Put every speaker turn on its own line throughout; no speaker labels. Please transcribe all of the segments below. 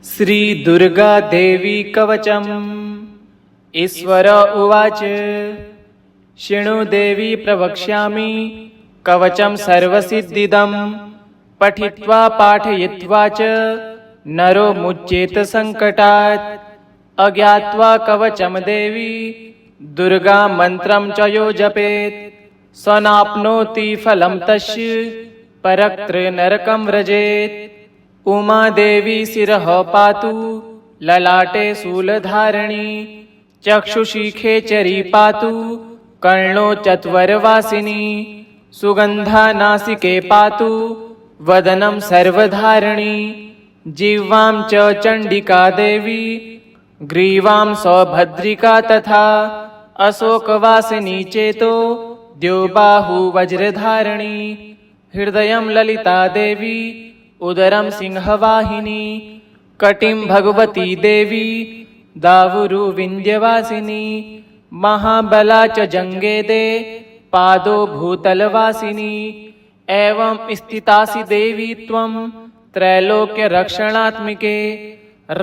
श्री दुर्गा देवी कवचम्। ईश्वर उवाच शृणु देवी प्रवक्ष्यामि कवचं सर्वसिद्धिदं पठित्वा पाठयित्वा च नरो मुच्येत संकटात्। अज्ञात्वा कवचं देवी दुर्गा मंत्रं च यो जपेत् स नाप्नोति फलं तस्य परत्र नरकं व्रजेत्। उमा देवी शिरः पातु ललाटे शूलधारिणी चक्षुषी खेचरी पातु कर्णो चत्वरवासिनी सुगंधा नासिके पातु वदनं सर्वधारिणी। जिह्वां च चण्डिका देवी ग्रीवां सौभद्रिका तथा अशोकवासिनी चेतो द्योबाहु वज्रधारिणी। हृदयं ललिता देवी उदरं सिंहवाहिनी कटिं भगवती देवी दावुरु विंध्यवासिनी। महाबला च जंगेदे पादो भूतलवासिनी। एवं स्थितासि देवी त्वं त्रैलोक्य रक्षणात्मिके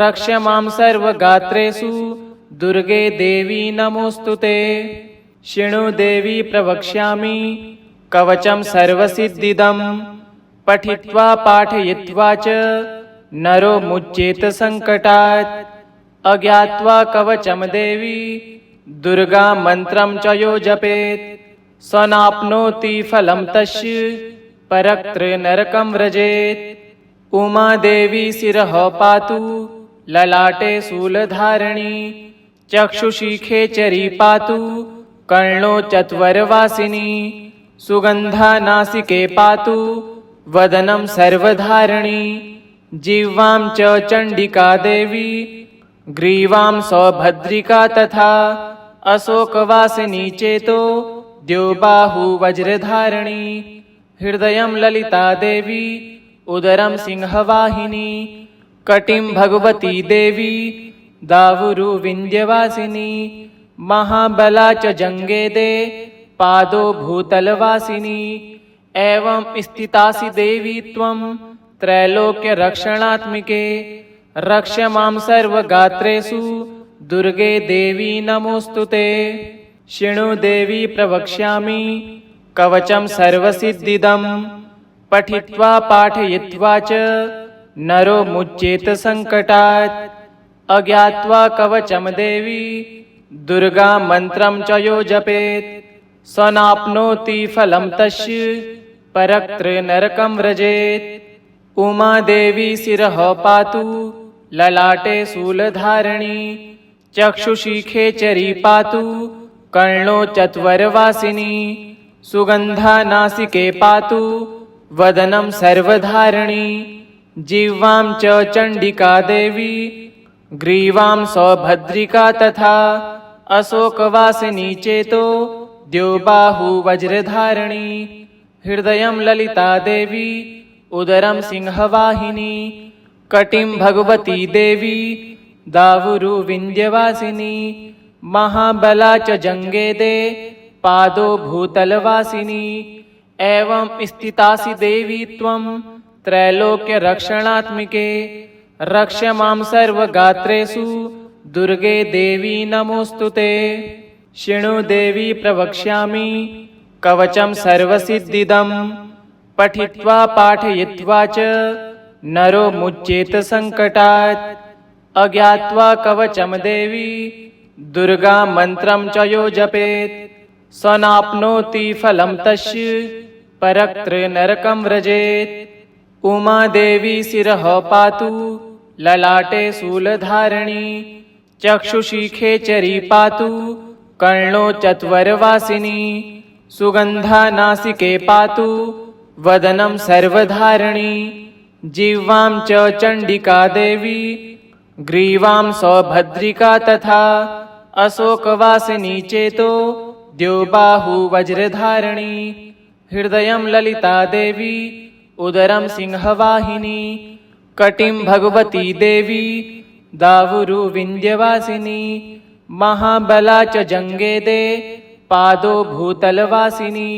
रक्ष मां सर्वगात्रेषु दुर्गे देवी नमोस्तुते। शृणु देवी प्रवक्ष्यामि कवचं सर्वसिद्धिदं पठित्वा पाठयित्वा च नरो मुच्येत संकटात्। अज्ञात्वा कवचं देवी दुर्गा मंत्रं च यो जपेत् स नाप्नोति फलं तस्य परत्र नरकं व्रजेत्। उमा देवी शिरः पातु ललाटे शूलधारिणी चक्षुषी खेचरी पातु कर्णो चत्वरवासिनी सुगंधा नासिके पातु वदनं सर्वधारिणी। जिह्वां च चण्डिका देवी ग्रीवां सौभद्रिका तथा अशोकवासिनी चेतो द्योबाहु वज्रधारिणी। हृदयं ललिता देवी उदरं सिंहवाहिनी कटिं भगवती देवी दावुरु विंध्यवासिनी। महाबला च जंगेदे पादो भूतलवासिनी। एवं स्थितासि देवी त्वं त्रैलोक्य रक्षणात्मिके रक्ष मां सर्वगात्रेषु दुर्गे देवी नमोस्तुते। शृणु देवी प्रवक्ष्यामि कवचं सर्वसिद्धिदं पठित्वा पाठयित्वा च नरो मुच्येत संकटात्। अज्ञात्वा कवचं देवी दुर्गा मंत्रं च यो जपेत् स नाप्नोति फलं तस्य परत्र नरकं व्रजेत्। उमा देवी शिरः पातु ललाटे शूलधारिणी चक्षुषी खेचरी पातु कर्णो चत्वरवासिनी सुगंधा नासिके पातु वदनं सर्वधारिणी। जिह्वां च चण्डिका देवी ग्रीवां सौभद्रिका तथा अशोकवासिनी चेतो द्योबाहु वज्रधारिणी। हृदयं ललिता देवी उदरं सिंहवाहिनी कटिं भगवती देवी दावुरु विंध्यवासिनी। महाबला च जंगेदे पादो भूतलवासिनी। एवं स्थितासि देवी त्वं त्रैलोक्य रक्षणात्मिके रक्ष मां सर्वगात्रेषु दुर्गे देवी नमोस्तुते। शृणु देवी प्रवक्ष्यामि कवचं सर्वसिद्धिदं पठित्वा पाठयित्वा च नरो मुच्येत संकटात्। अज्ञात्वा कवचं देवी दुर्गा मंत्रं च यो जपेत् स नाप्नोति फलं तस्य परत्र नरकं व्रजेत्। उमा देवी शिरः पातु ललाटे शूलधारिणी चक्षुषी खेचरी पातु कर्णो चत्वरवासिनी सुगंधा नासिके पातु वदनं सर्वधारिणी। जिह्वां च चण्डिका देवी ग्रीवां सौभद्रिका तथा अशोकवासिनी चेतो द्योबाहु वज्रधारिणी। हृदयं ललिता देवी उदरं सिंहवाहिनी कटिं भगवती देवी दावुरु विंध्यवासिनी। महाबला च जंगेदे पादो भूतलवासिनी।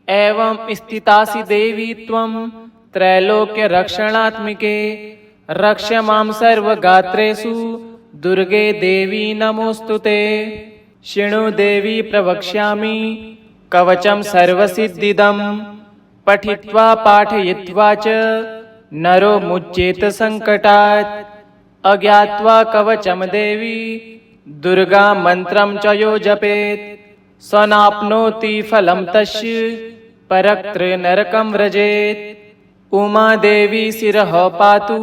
एवं स्थितासि देवी त्वं त्रैलोक्य रक्षणात्मिके रक्ष मां सर्वगात्रेषु दुर्गे देवी नमोऽस्तुते। शृणु देवी प्रवक्ष्यामि कवचं सर्वसिद्धिदं। पठित्वा पाठयित्वा च नरो मुच्येत संकटात्। अज्ञात्वा कवचं देवी दुर्गा मन्त्रं च यो जपेत् स नाप्नोति फलं तस्य परत्र नरकं व्रजेत्। उमा देवी शिरः पातु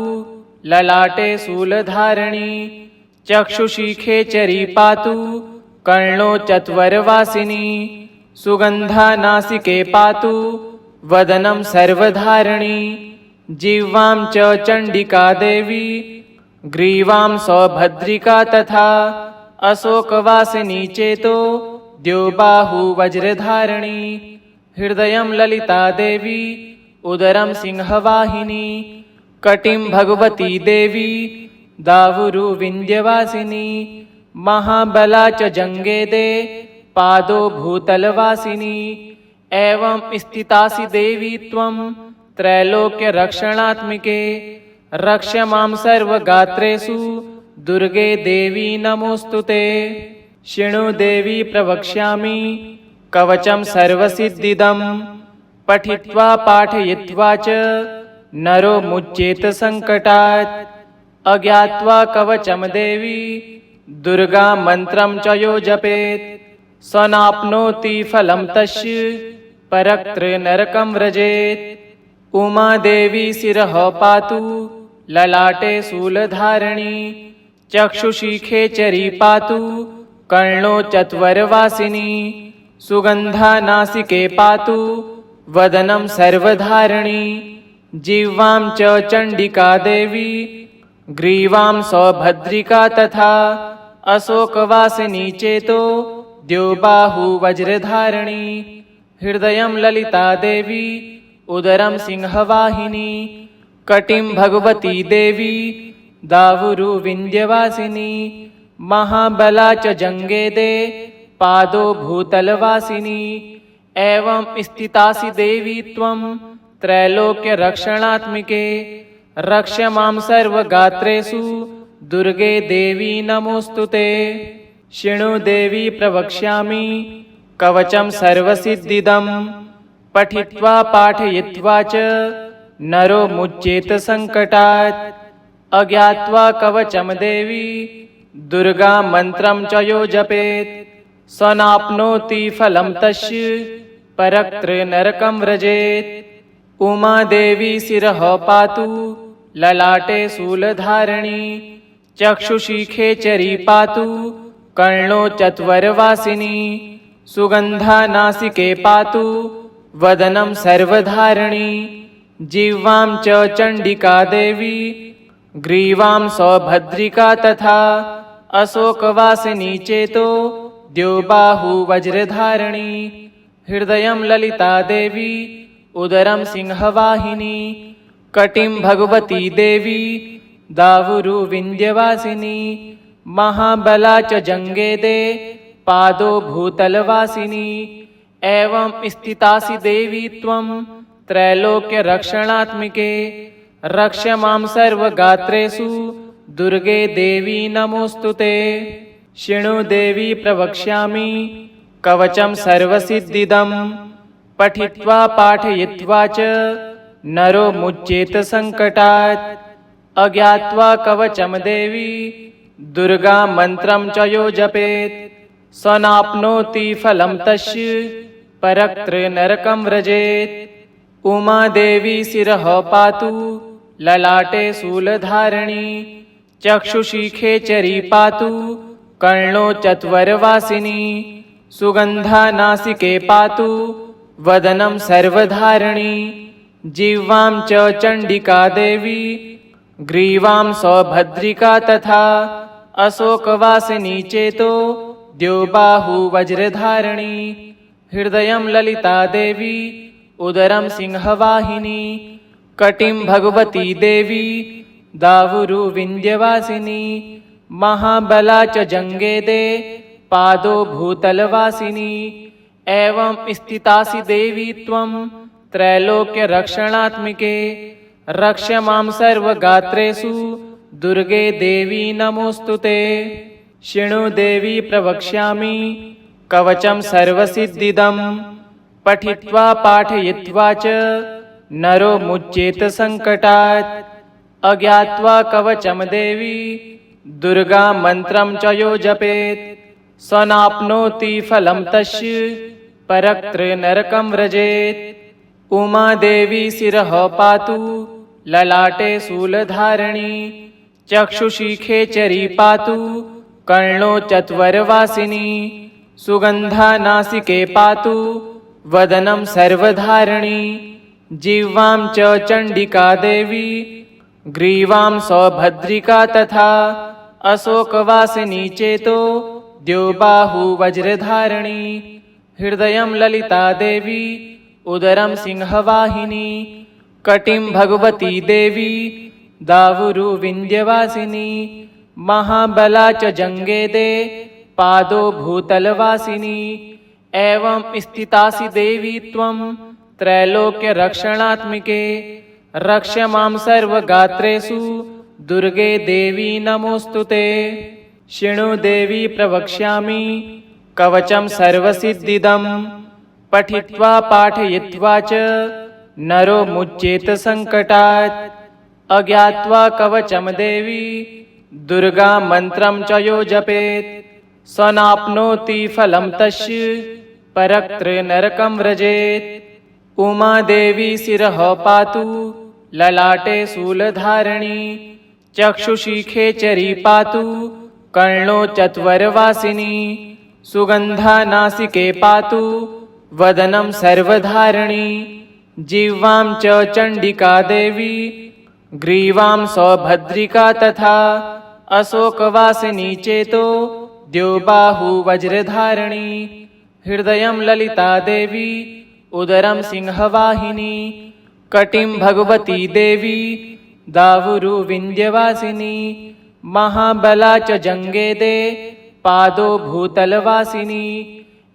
ललाटे शूलधारिणी। चक्षुषी खेचरी पातु कर्णो चत्वरवासिनी। सुगन्धा नासिके पातु वदनं सर्वधारिणी। जिह्वां च चण्डिका देवी ग्रीवां सौभद्रिका तथा। अशोकवासिनी चेतो द्योबाहु वज्रधारिणी। हृदयं ललिता देवी उदरं सिंहवाहिनी। कटिं भगवती देवी दावुरु विन्ध्यवासिनी। महाबला च जङ्गेदे पादो भूतलवासिनी। एवं स्थितासि देवी त्वं त्रैलोक्यरक्षणात्मिके। रक्ष मां सर्वगात्रेषु दुर्गे देवी नमोऽस्तुते। शृणु देवी प्रवक्ष्यामि कवचं सर्वसिद्धिदं। पठित्वा पाठयित्वा च नरो मुच्येत संकटात्। अज्ञात्वा कवचं देवी दुर्गा मन्त्रं च यो जपेत् स नाप्नोति फलं तस्य परत्र नरकं व्रजेत्। उमा देवी शिरः पातु ललाटे शूलधारिणी। चक्षुषी खेचरी पातु कर्णो चत्वरवासिनी। सुगन्धा नासिके पातु वदनं सर्वधारिणी। जिह्वां च चण्डिका देवी ग्रीवां सौभद्रिका तथा। अशोकवासिनी चेतो द्योबाहु वज्रधारिणी। हृदयं ललिता देवी उदरं सिंहवाहिनी। कटिं भगवती देवी दावुरु विन्ध्यवासिनी। महाबला च जङ्गेदे पादो भूतलवासिनी। एवं स्थितासि देवी त्वं त्रैलोक्यरक्षणात्मिके। रक्ष मां सर्वगात्रेषु दुर्गे देवी नमोऽस्तुते। शृणु देवी प्रवक्ष्यामि कवचं सर्वसिद्धिदं। पठित्वा पाठयित्वा च नरो मुच्येत संकटात्। अज्ञात्वा कवचं देवी दुर्गा मन्त्रं च यो जपेत् स नाप्नोति फलं तस्य परत्र नरकं व्रजेत्। उमा देवी शिरः पातु ललाटे शूलधारिणी। चक्षुषी खेचरी पातु कर्णो चत्वरवासिनी। सुगन्धा नासिके पातु वदनं सर्वधारिणी। जिह्वां च चण्डिका देवी ग्रीवां सौभद्रिका तथा। अशोकवासिनी चेतो द्योबाहु वज्रधारिणी। हृदयं ललिता देवी उदरं सिंहवाहिनी। कटिं भगवती देवी दावुरु विन्ध्यवासिनी। महाबला च जङ्गेदे पादो भूतलवासिनी। एवं स्थितासि देवी त्वं त्रैलोक्यरक्षणात्मिके। रक्ष मां सर्वगात्रेषु दुर्गे देवी नमोऽस्तुते। शृणु देवी प्रवक्ष्यामि कवचं सर्वसिद्धिदं। पठित्वा पाठयित्वा च नरो मुच्येत संकटात्। अज्ञात्वा कवचं देवी दुर्गा मन्त्रं च यो जपेत् स नाप्नोति फलं तस्य परत्र नरकं व्रजेत्। उमा देवी शिरः पातु ललाटे शूलधारिणी। चक्षुषी खेचरी पातु कर्णो चत्वरवासिनी। सुगन्धा नासिके पातु वदनं सर्वधारिणी। जिह्वां च चण्डिका देवी ग्रीवां सौभद्रिका तथा। अशोकवासिनी चेतो द्योबाहु वज्रधारिणी। हृदयं ललिता देवी उदरं सिंहवाहिनी। कटिं भगवती देवी दावुरु विन्ध्यवासिनी। महाबला च जङ्गेदे पादो भूतलवासिनी। एवं स्थितासि देवी त्वं त्रैलोक्यरक्षणात्मिके। रक्ष मां सर्वगात्रेषु दुर्गे देवी नमोऽस्तुते। शृणु देवी प्रवक्ष्यामि कवचं सर्वसिद्धिदं। पठित्वा पाठयित्वा च नरो मुच्येत संकटात्। अज्ञात्वा कवचं देवी दुर्गा मंत्रं च यो जपेत् स नाप्नोति फलं तस्य परत्र नरकं व्रजेत्। उमा देवी शिरः पातु ललाटे शूलधारिणी। चक्षुषी खेचरी पातु कर्णो चत्वरवासिनी। सुगंधा नासिके पातु वदनं सर्वधारिणी। जिह्वां च चण्डिका देवी ग्रीवां सौभद्रिका तथा। अशोकवासिनी चेतो द्योबाहु वज्रधारिणी। हृदयं ललिता देवी उदरं सिंहवाहिनी। कटिं भगवती देवी दावुरु विन्ध्यवासिनी। महाबला च जङ्गेदे पादो भूतलवासिनी। एवं स्थितासि देवी त्वं त्रैलोक्यरक्षणात्मिके। रक्ष मां सर्वगात्रेषु दुर्गे देवी नमोऽस्तुते। शृणु देवी प्रवक्ष्यामि कवचं सर्वसिद्धिदं। पठित्वा पाठयित्वा च नरो मुच्येत संकटात्। अज्ञात्वा कवचं देवी दुर्गा मंत्रं च यो जपेत् स नाप्नोति फलं तस्य परत्र नरकं व्रजेत्। उमा देवी शिरः पातु ललाटे शूलधारिणी। चक्षुषी खेचरी पातु कर्णो चत्वरवासिनी। सुगंधा नासिके पातु वदनं सर्वधारिणी। जिह्वां च चण्डिका देवी ग्रीवां सौभद्रिका तथा। अशोकवासिनी चेतो द्योबाहु वज्रधारिणी। हृदयं ललिता देवी उदरं सिंहवाहिनी। कटिं भगवती देवी दावुरु विन्ध्यवासिनी। महाबला च जङ्गेदे पादो भूतलवासिनी।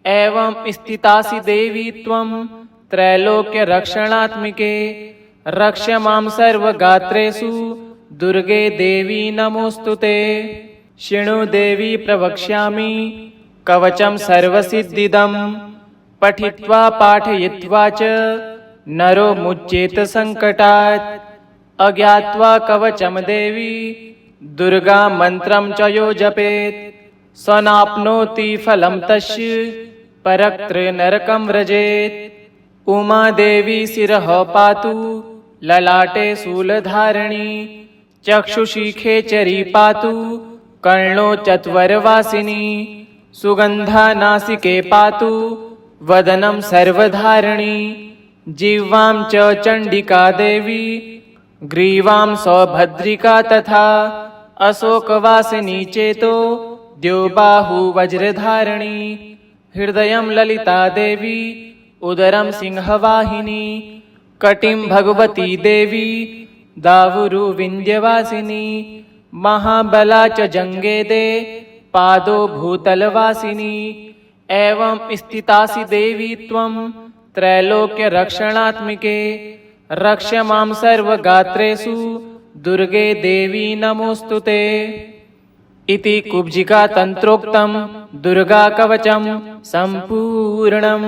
एवं स्थितासि देवी त्वं त्रैलोक्यरक्षणात्मिके। रक्ष मां सर्वगात्रेषु दुर्गे देवी नमोऽस्तुते। शृणु देवी प्रवक्ष्यामि कवचं सर्वसिद्धिदं। पठित्वा पाठयित्वा च नरो मुच्येत संकटात्। अज्ञात्वा कवचं देवी दुर्गा मंत्रं च यो जपेत् स नाप्नोति फलं तस्य परत्र नरकं व्रजेत्। उमा देवी शिरः पातु ललाटे शूलधारिणी। चक्षुषी खेचरी पातु कर्णो चत्वरवासिनी। सुगंधा नासिके पातु वदनं सर्वधारिणी। जिह्वां च चण्डिका देवी ग्रीवां सौभद्रिका तथा। अशोकवासिनी चेतो द्योबाहु वज्रधारिणी। हृदयं ललिता देवी उदरं सिंहवाहिनी। कटिं भगवती देवी दावुरु विन्ध्यवासिनी। महाबला च जङ्गेदे पादो भूतलवासिनी। एवं स्थितासि देवी त्वं त्रैलोक्यरक्षणात्मिके। रक्ष मां सर्वगात्रेषु दुर्गे देवी नमोऽस्तुते। इति कुब्जिका तंत्रोक्तं दुर्गा कवचं सम्पूर्णम्।